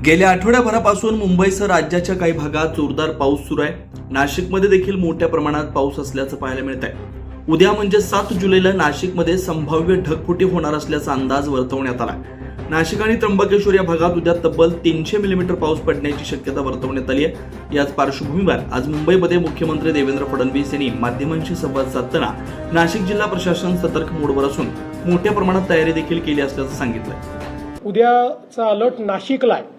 गेल्या आठवड्याभरापासून मुंबईसह राज्याच्या काही भागात जोरदार पाऊस सुरू आहे। नाशिकमध्ये देखील मोठ्या प्रमाणात पाऊस असल्याचं पाहायला मिळत आहे। उद्या म्हणजे 7 जुलैला नाशिकमध्ये संभाव्य ढगफुटी होणार असल्याचा अंदाज वर्तवण्यात आला। नाशिक आणि त्र्यंबकेश्वर या भागात उद्या तब्बल 300 मिलीमीटर पाऊस पडण्याची शक्यता वर्तवण्यात आली आहे। याच पार्श्वभूमीवर आज मुंबईमध्ये मुख्यमंत्री देवेंद्र फडणवीस यांनी माध्यमांशी संवाद साधताना नाशिक जिल्हा प्रशासन सतर्क मोडवर असून मोठ्या प्रमाणात तयारी देखील केली असल्याचं सांगितलं। उद्याचा अलर्ट नाशिकला आहे।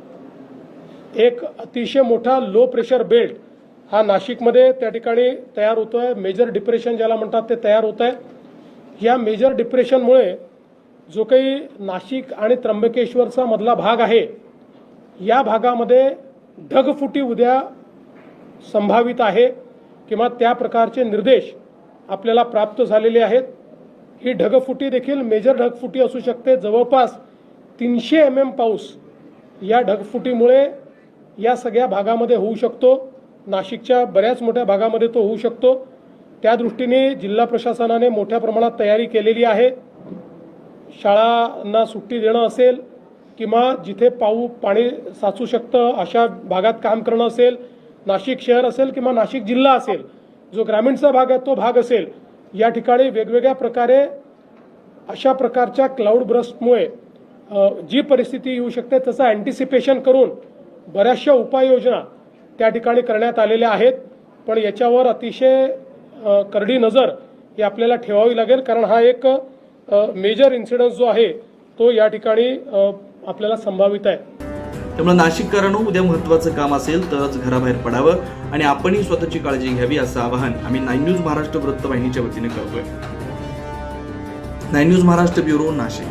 एक अतिशय मोठा लो प्रेशर बेल्ट हा नाशिकमध्ये त्या ठिकाणी तयार होतोय। मेजर डिप्रेशन ज्याला म्हणतात ते तयार होत आहे। या मेजर डिप्रेशनमुळे जो काही नाशिक आणि त्र्यंबकेश्वरचा मधला भाग आहे या भागामध्ये ढगफुटी उद्या संभावित आहे किंवा त्या प्रकारचे निर्देश आपल्याला प्राप्त झालेले आहेत। ही ढगफुटी देखील मेजर ढगफुटी असू शकते। जवळपास 300 mm पाऊस या ढगफुटीमुळे या सगळ्या भागामध्ये होऊ शकतो। नाशिकच्या बऱ्याच मोठ्या भागामध्ये तो होऊ शकतो। त्या दृष्टीने जिल्हा प्रशासनाने मोठ्या प्रमाणात तयारी केलेली आहे। शाळांना सुट्टी देणं असेल किंवा जिथे पाणी साचू शकतं अशा भागात काम करणं असेल, नाशिक शहर असेल किंवा नाशिक जिल्हा असेल, जो ग्रामीणचा भाग आहे तो भाग असेल, या ठिकाणी वेगवेगळ्या प्रकारे अशा प्रकारच्या क्लाउड ब्रस्टमुळे जी परिस्थिती येऊ शकते त्याचं अँटिसिपेशन करून बऱ्याचशा उपाययोजना त्या ठिकाणी करण्यात आलेल्या आहेत। पण याच्यावर अतिशय करडी नजर ही आपल्याला ठेवावी लागेल, कारण हा एक मेजर इन्सिडन्स जो आहे तो या ठिकाणी आपल्याला संभावित आहे। त्यामुळे नाशिककरांनो, उद्या महत्त्वाचं काम असेल तरच घराबाहेर पडावं आणि आपणही स्वतःची काळजी घ्यावी असं आवाहन आम्ही 9 न्यूज महाराष्ट्र वृत्तवाहिनीच्या वतीने करतोय। 9 न्यूज महाराष्ट्र ब्युरो, नाशिक।